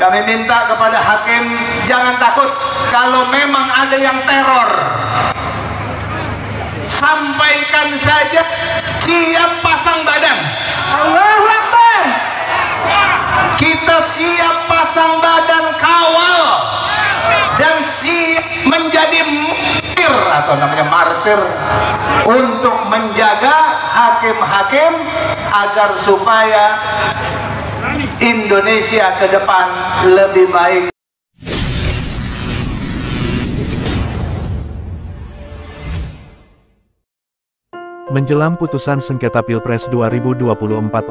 Kami minta kepada hakim jangan takut kalau memang ada yang teror. Sampaikan saja, siap pasang badan. Allahu Akbar. Kita siap pasang badan kawal dan siap menjadi martir atau namanya martir untuk menjaga hakim-hakim agar supaya Indonesia ke depan lebih baik. Menjelang putusan sengketa Pilpres 2024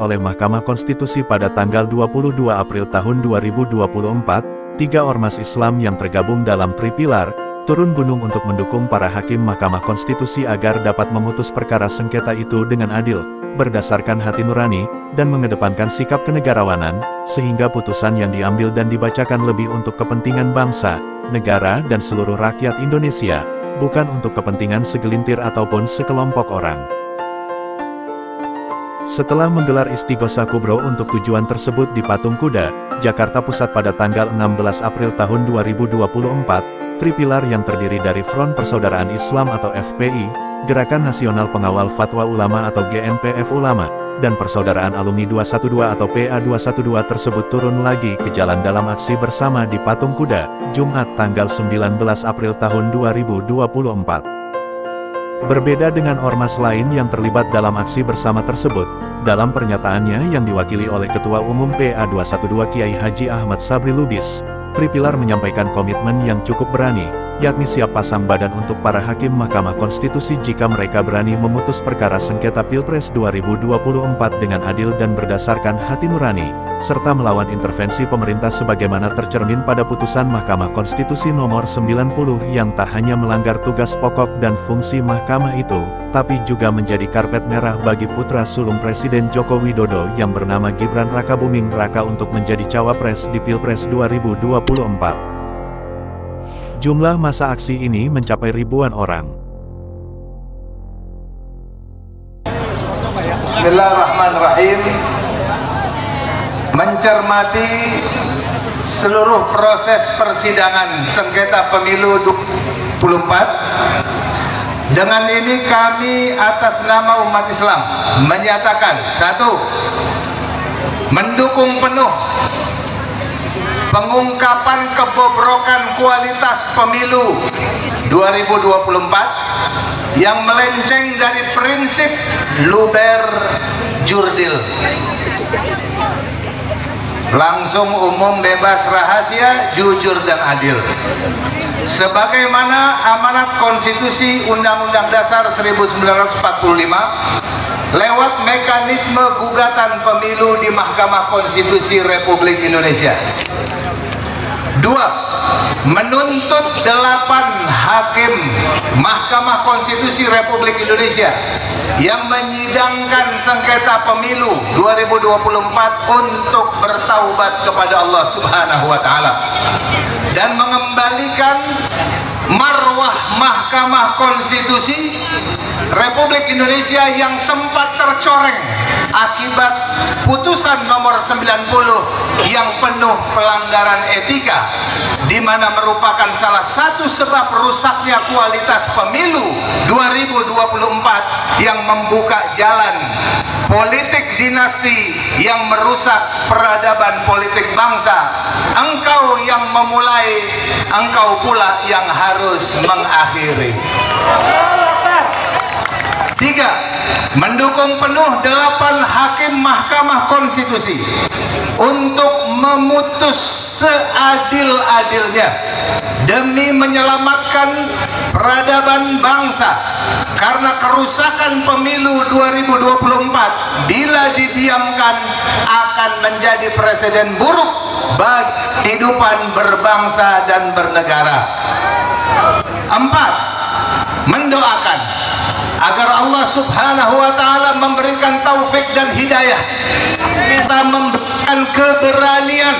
oleh Mahkamah Konstitusi pada tanggal 22 April tahun 2024, 3 ormas Islam yang tergabung dalam Tripilar, turun gunung untuk mendukung para hakim Mahkamah Konstitusi agar dapat memutus perkara sengketa itu dengan adil, berdasarkan hati nurani, dan mengedepankan sikap kenegarawanan, sehingga putusan yang diambil dan dibacakan lebih untuk kepentingan bangsa, negara dan seluruh rakyat Indonesia, bukan untuk kepentingan segelintir ataupun sekelompok orang. Setelah menggelar Istighosah Kubro untuk tujuan tersebut di Patung Kuda, Jakarta Pusat pada tanggal 16 April tahun 2024, Tripilar yang terdiri dari Front Persaudaraan Islam atau FPI, Gerakan Nasional Pengawal Fatwa Ulama atau GNPF Ulama, dan Persaudaraan Alumni 212 atau PA212 tersebut turun lagi ke jalan dalam aksi bersama di Patung Kuda, Jumat tanggal 19 April tahun 2024. Berbeda dengan ormas lain yang terlibat dalam aksi bersama tersebut, dalam pernyataannya yang diwakili oleh Ketua Umum PA212 Kiai Haji Ahmad Sabri Lubis, Tripilar menyampaikan komitmen yang cukup berani, yakni siap pasang badan untuk para hakim Mahkamah Konstitusi jika mereka berani memutus perkara sengketa Pilpres 2024 dengan adil dan berdasarkan hati nurani, serta melawan intervensi pemerintah sebagaimana tercermin pada putusan Mahkamah Konstitusi nomor 90 yang tak hanya melanggar tugas pokok dan fungsi mahkamah itu, tapi juga menjadi karpet merah bagi putra sulung Presiden Joko Widodo yang bernama Gibran Rakabuming Raka untuk menjadi cawapres di Pilpres 2024. Jumlah massa aksi ini mencapai ribuan orang. Bismillahirrahmanirrahim. Mencermati seluruh proses persidangan sengketa pemilu 2024, dengan ini kami atas nama umat Islam menyatakan: 1. Mendukung penuh pengungkapan kebobrokan kualitas pemilu 2024 yang melenceng dari prinsip luber jurdil, langsung, umum, bebas, rahasia, jujur dan adil, sebagaimana amanat konstitusi Undang-Undang Dasar 1945 lewat mekanisme gugatan pemilu di Mahkamah Konstitusi Republik Indonesia. 2. Menuntut 8 hakim Mahkamah Konstitusi Republik Indonesia yang menyidangkan sengketa pemilu 2024 untuk bertaubat kepada Allah Subhanahu wa Ta'ala dan mengembalikan marwah Mahkamah Konstitusi Republik Indonesia yang sempat tercoreng akibat putusan nomor 90 yang penuh pelanggaran etika, di mana merupakan salah satu sebab rusaknya kualitas pemilu 2024 yang membuka jalan politik dinasti yang merusak peradaban politik bangsa. Engkau yang memulai, engkau pula yang harus mengakhiri. 3. Mendukung penuh 8 hakim Mahkamah Konstitusi untuk memutus seadil-adilnya demi menyelamatkan peradaban bangsa, karena kerusakan pemilu 2024 bila didiamkan akan menjadi presiden buruk bagi kehidupan berbangsa dan bernegara. 4. Mendoakan agar Allah Subhanahu wa Ta'ala memberikan taufik dan hidayah, kita memberikan keberanian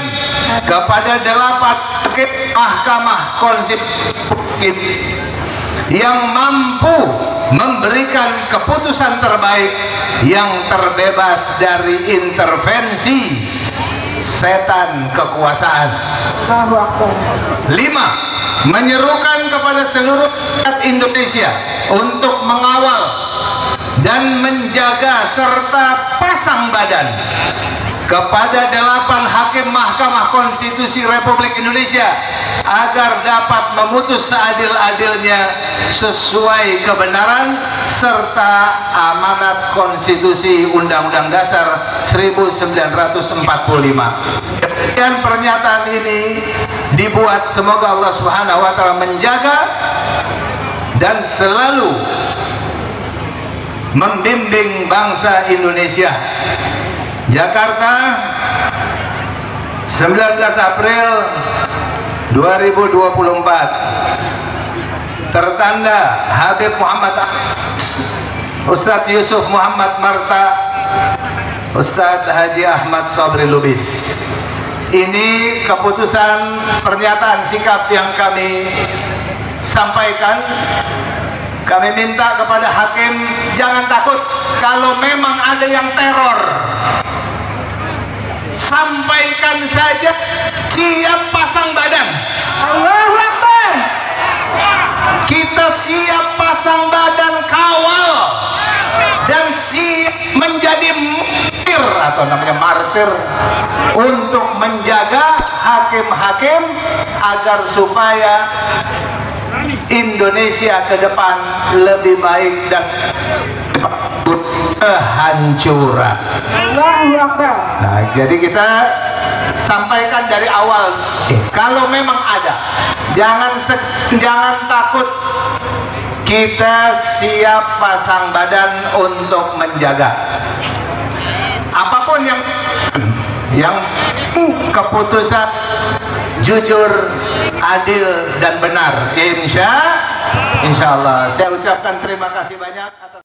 kepada 8 hakim Mahkamah Konstitusi yang mampu memberikan keputusan terbaik yang terbebas dari intervensi setan kekuasaan. Allahu Akbar. 5. Menyerukan kepada seluruh rakyat Indonesia untuk mengawal dan menjaga serta pasang badan kepada 8 hakim Mahkamah Konstitusi Republik Indonesia agar dapat memutus seadil-adilnya sesuai kebenaran serta amanat konstitusi Undang-Undang Dasar 1945. Dan pernyataan ini dibuat semoga Allah Subhanahu wa taala menjaga dan selalu membimbing bangsa Indonesia. Jakarta, 19 April 2024. Tertanda Habib Muhammad Ustadz Yusuf Muhammad Marta, Ustadz Haji Ahmad Sobri Lubis. Ini keputusan pernyataan sikap yang kami sampaikan. Kami minta kepada hakim jangan takut kalau memang ada yang teror. Sampaikan saja, siap pasang badan. Allahu Akbar. Kita siap pasang badan kawal dan siap menjadi martir atau namanya martir untuk menjaga hakim-hakim agar supaya Indonesia ke depan lebih baik dan kehancuran. Allahu Akbar. Nah, jadi kita sampaikan dari awal, kalau memang ada, jangan takut. Kita siap pasang badan untuk menjaga. Apapun yang keputusan jujur, adil dan benar. Insya Allah. Saya ucapkan terima kasih banyak atas